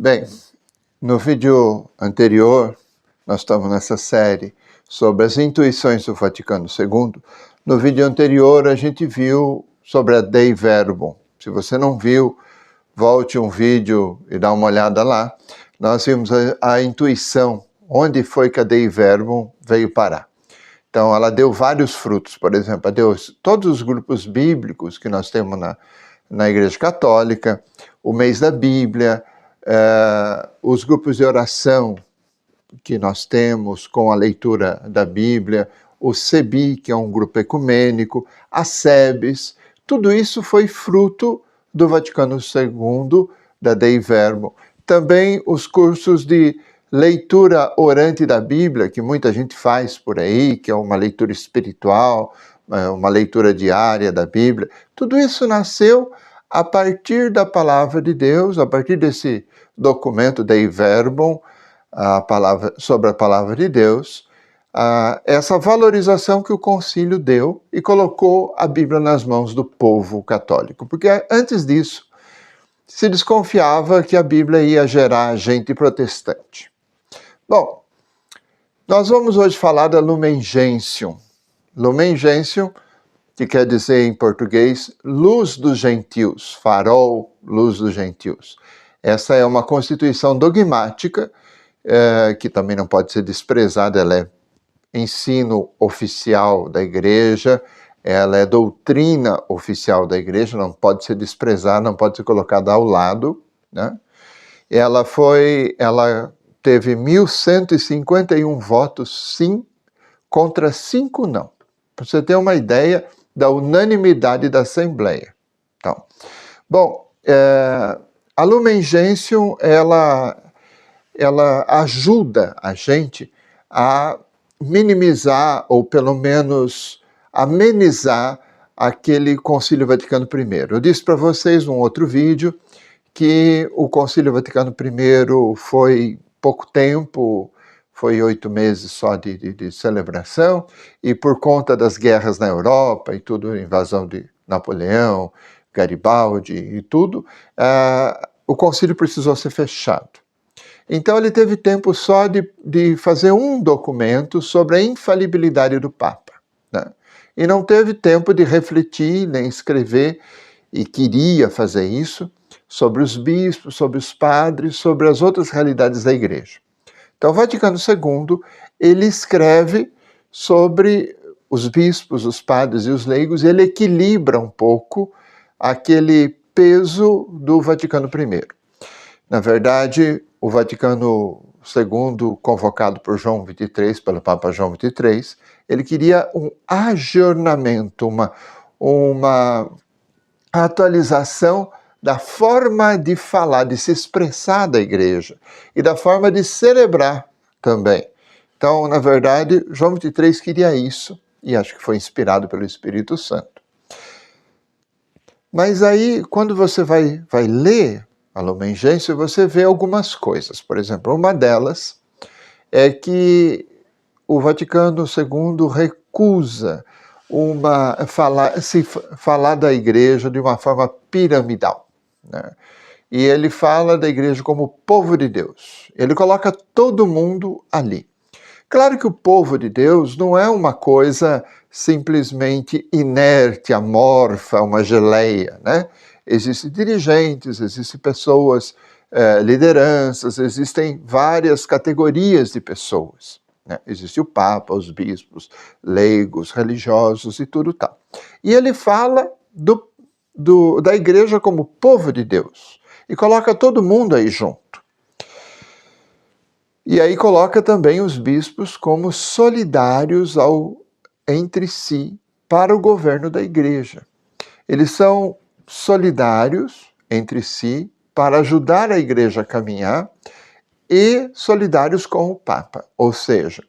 Bem, no vídeo anterior, nós estamos nessa série sobre as intuições do Vaticano II. No vídeo anterior, a gente viu sobre a Dei Verbum. Se você não viu, volte um vídeo e dá uma olhada lá. Nós vimos a intuição, onde foi que a Dei Verbum veio parar. Então, ela deu vários frutos, por exemplo, deu todos os grupos bíblicos que nós temos na Igreja Católica, o mês da Bíblia, os grupos de oração que nós temos com a leitura da Bíblia, o CEBI, que é um grupo ecumênico, a SEBS, tudo isso foi fruto do Vaticano II, da Dei Verbum. Também os cursos de leitura orante da Bíblia, que muita gente faz por aí, que é uma leitura espiritual, uma leitura diária da Bíblia, tudo isso nasceu a partir da palavra de Deus, a partir desse documento Dei Verbum, sobre a palavra de Deus, essa valorização que o concílio deu e colocou a Bíblia nas mãos do povo católico. Porque antes disso, se desconfiava que a Bíblia ia gerar gente protestante. Bom, nós vamos hoje falar da Lumen Gentium. Lumen Gentium, que quer dizer em português, luz dos gentios, farol, luz dos gentios. Essa é uma constituição dogmática, que também não pode ser desprezada, ela é ensino oficial da Igreja, ela é doutrina oficial da Igreja, não pode ser desprezada, não pode ser colocada ao lado, né? Ela teve 1.151 votos sim, contra 5 não. Para você ter uma ideia da unanimidade da Assembleia. Então, bom, a Lumen Gentium, ela ajuda a gente a minimizar, ou pelo menos amenizar, aquele Concílio Vaticano I. Eu disse para vocês num outro vídeo que o Concílio Vaticano I foi pouco tempo, foi 8 meses só de celebração, e por conta das guerras na Europa e tudo, invasão de Napoleão, Garibaldi e tudo, o concílio precisou ser fechado. Então ele teve tempo só de fazer um documento sobre a infalibilidade do Papa, né? E não teve tempo de refletir, nem escrever, e queria fazer isso, sobre os bispos, sobre os padres, sobre as outras realidades da Igreja. Então, o Vaticano II, ele escreve sobre os bispos, os padres e os leigos, e ele equilibra um pouco aquele peso do Vaticano I. Na verdade, o Vaticano II, convocado por João XXIII, pelo Papa João XXIII, ele queria um ajornamento, uma atualização da forma de falar, de se expressar da Igreja e da forma de celebrar também. Então, na verdade, João XXIII queria isso, e acho que foi inspirado pelo Espírito Santo. Mas aí, quando você vai ler a Lumen Gentium, você vê algumas coisas. Por exemplo, uma delas é que o Vaticano II recusa falar da Igreja de uma forma piramidal, né? E ele fala da Igreja como povo de Deus. Ele coloca todo mundo ali. Claro que o povo de Deus não é uma coisa simplesmente inerte, amorfa, uma geleia, né? Existem dirigentes, existem pessoas, lideranças, existem várias categorias de pessoas, né? Existe o Papa, os bispos, leigos, religiosos e tudo tal. E ele fala da Igreja como povo de Deus e coloca todo mundo aí junto. E aí coloca também os bispos como solidários entre si para o governo da Igreja. Eles são solidários entre si para ajudar a Igreja a caminhar e solidários com o Papa. Ou seja,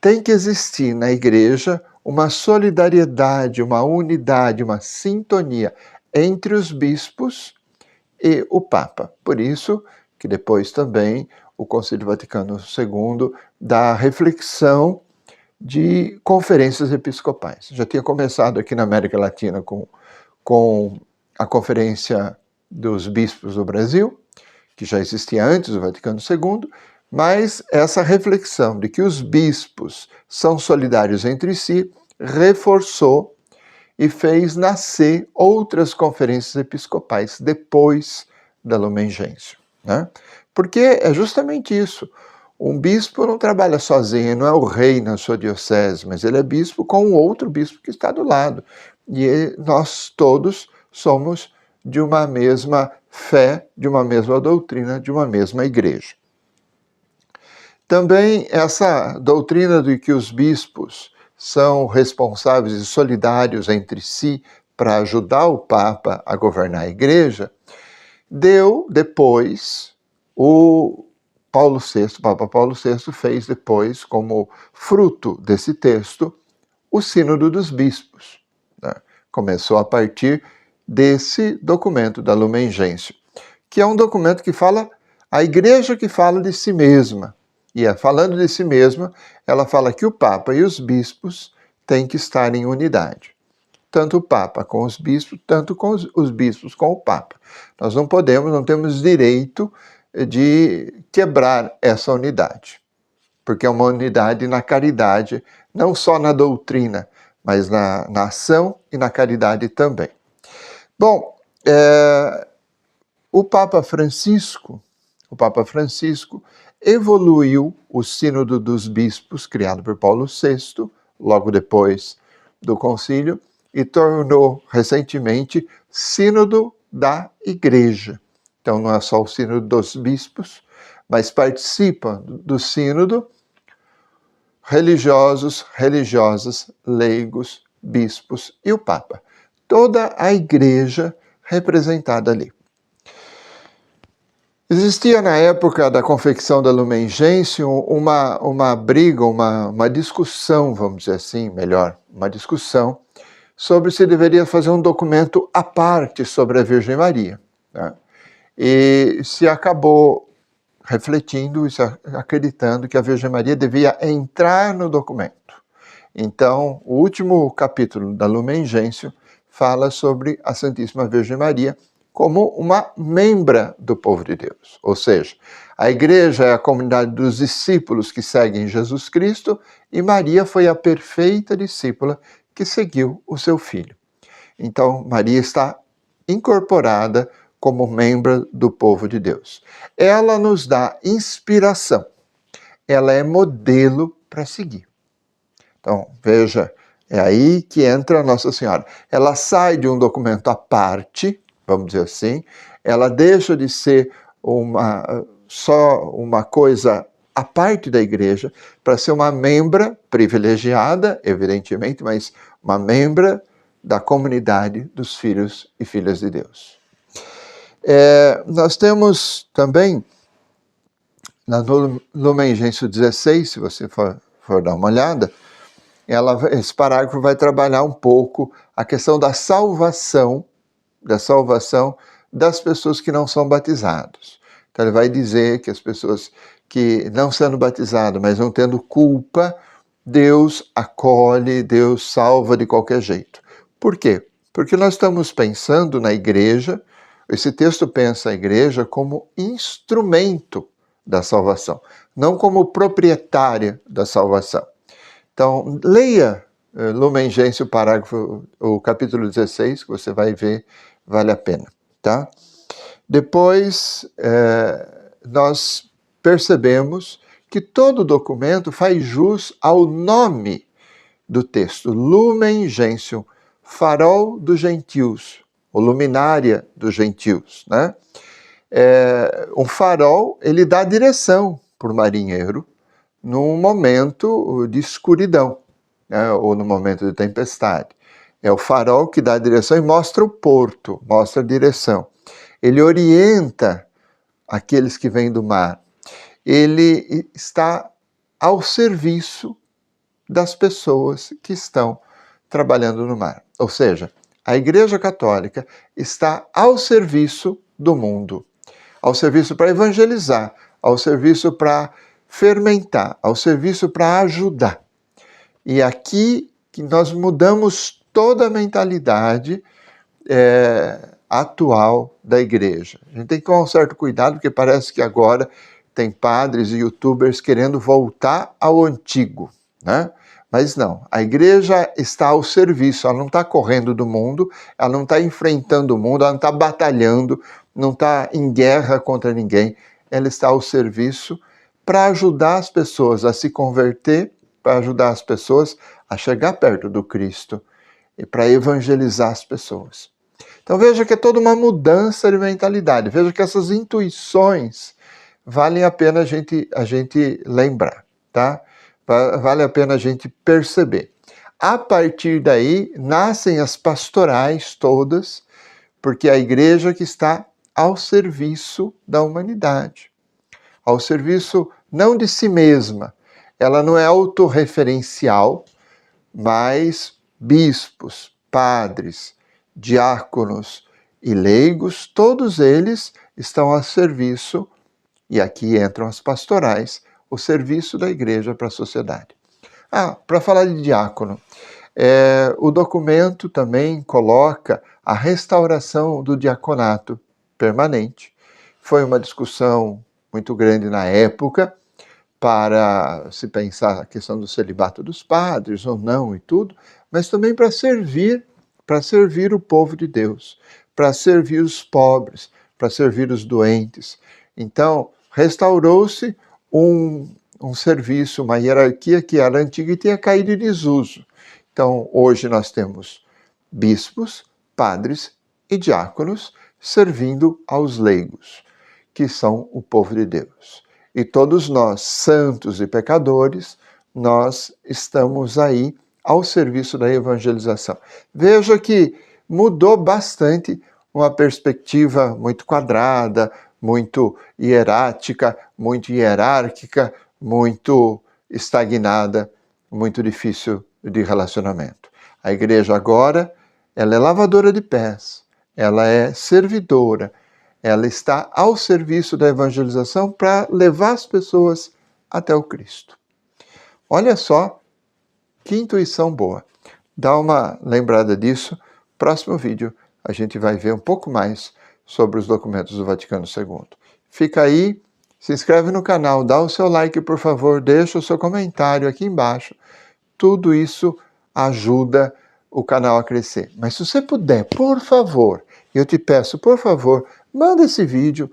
tem que existir na Igreja uma solidariedade, uma unidade, uma sintonia entre os bispos e o Papa. Por isso que depois também o Concílio Vaticano II dá reflexão de conferências episcopais. Já tinha começado aqui na América Latina com a Conferência dos Bispos do Brasil, que já existia antes do Vaticano II, mas essa reflexão de que os bispos são solidários entre si reforçou e fez nascer outras conferências episcopais depois da Lumen Gentium, né? Porque é justamente isso. Um bispo não trabalha sozinho, não é o rei na sua diocese, mas ele é bispo com um outro bispo que está do lado. E nós todos somos de uma mesma fé, de uma mesma doutrina, de uma mesma igreja. Também essa doutrina de que os bispos são responsáveis e solidários entre si para ajudar o Papa a governar a igreja, deu depois o Papa Paulo VI fez depois, como fruto desse texto, o Sínodo dos Bispos, né? Começou a partir desse documento da Lumen Gentium, que é um documento que fala, a igreja que fala de si mesma. E falando de si mesma, ela fala que o Papa e os bispos têm que estar em unidade. Tanto o Papa com os bispos, tanto com os bispos com o Papa. Nós não temos direito de quebrar essa unidade, porque é uma unidade na caridade, não só na doutrina, mas na ação e na caridade também. Bom, o Papa Francisco evoluiu o Sínodo dos Bispos, criado por Paulo VI, logo depois do concílio, e tornou recentemente Sínodo da Igreja. Então não é só o Sínodo dos Bispos, mas participam do Sínodo religiosos, religiosas, leigos, bispos e o Papa. Toda a Igreja representada ali. Existia na época da confecção da Lumen Gentium uma briga, uma discussão, vamos dizer assim, melhor, uma discussão sobre se deveria fazer um documento à parte sobre a Virgem Maria, né? E se acabou refletindo e acreditando que a Virgem Maria devia entrar no documento. Então, o último capítulo da Lumen Gentium fala sobre a Santíssima Virgem Maria como uma membra do povo de Deus. Ou seja, a igreja é a comunidade dos discípulos que seguem Jesus Cristo e Maria foi a perfeita discípula que seguiu o seu filho. Então, Maria está incorporada como membro do povo de Deus. Ela nos dá inspiração. Ela é modelo para seguir. Então, veja, é aí que entra Nossa Senhora. Ela sai de um documento à parte, vamos dizer assim, ela deixa de ser só uma coisa à parte da igreja, para ser uma membra privilegiada, evidentemente, mas uma membra da comunidade dos filhos e filhas de Deus. Nós temos também, na Lumen Gentium 16, se você for dar uma olhada, esse parágrafo vai trabalhar um pouco a questão da salvação das pessoas que não são batizadas. Então ele vai dizer que as pessoas que não sendo batizadas, mas não tendo culpa, Deus acolhe, Deus salva de qualquer jeito. Por quê? Porque nós estamos pensando na igreja, esse texto pensa a igreja como instrumento da salvação, não como proprietária da salvação. Então, leia Lumen Gentium, o capítulo 16, que você vai ver, vale a pena, tá? Depois, nós percebemos que todo documento faz jus ao nome do texto, Lumen Gentium, farol dos gentios, ou luminária dos gentios, né? Um farol, ele dá direção para o marinheiro num momento de escuridão, né? Ou no momento de tempestade. É o farol que dá a direção e mostra o porto, mostra a direção. Ele orienta aqueles que vêm do mar. Ele está ao serviço das pessoas que estão trabalhando no mar. Ou seja, a Igreja Católica está ao serviço do mundo, ao serviço para evangelizar, ao serviço para fermentar, ao serviço para ajudar. E aqui que nós mudamos toda a mentalidade atual da igreja. A gente tem que tomar um certo cuidado, porque parece que agora tem padres e youtubers querendo voltar ao antigo, né? Mas não, a igreja está ao serviço, ela não está correndo do mundo, ela não está enfrentando o mundo, ela não está batalhando, não está em guerra contra ninguém, ela está ao serviço para ajudar as pessoas a se converter, para ajudar as pessoas a chegar perto do Cristo e para evangelizar as pessoas. Então veja que é toda uma mudança de mentalidade, veja que essas intuições valem a pena a gente lembrar, tá? Vale a pena a gente perceber. A partir daí, nascem as pastorais todas, porque é a igreja que está ao serviço da humanidade, ao serviço não de si mesma. Ela não é autorreferencial, mas bispos, padres, diáconos e leigos, todos eles estão a serviço, e aqui entram as pastorais, o serviço da igreja para a sociedade. Para falar de diácono, o documento também coloca a restauração do diaconato permanente. Foi uma discussão muito grande na época para se pensar a questão do celibato dos padres ou não e tudo, mas também para servir o povo de Deus, para servir os pobres, para servir os doentes. Então, restaurou-se um serviço, uma hierarquia que era antiga e tinha caído em desuso. Então, hoje nós temos bispos, padres e diáconos servindo aos leigos, que são o povo de Deus. E todos nós, santos e pecadores, nós estamos aí ao serviço da evangelização. Veja que mudou bastante, uma perspectiva muito quadrada, muito hierática, muito hierárquica, muito estagnada, muito difícil de relacionamento. A igreja agora, ela é lavadora de pés, ela é servidora, ela está ao serviço da evangelização para levar as pessoas até o Cristo. Olha só que intuição boa. Dá uma lembrada disso. Próximo vídeo a gente vai ver um pouco mais sobre os documentos do Vaticano II. Fica aí, se inscreve no canal, dá o seu like, por favor, deixa o seu comentário aqui embaixo. Tudo isso ajuda o canal a crescer. Mas se você puder, por favor, eu te peço, por favor, manda esse vídeo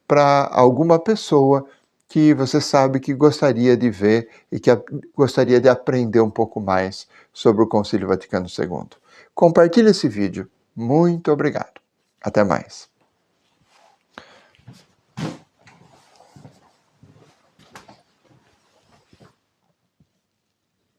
para alguma pessoa que você sabe que gostaria de ver e que gostaria de aprender um pouco mais sobre o Concílio Vaticano II. Compartilhe esse vídeo. Muito obrigado. Até mais.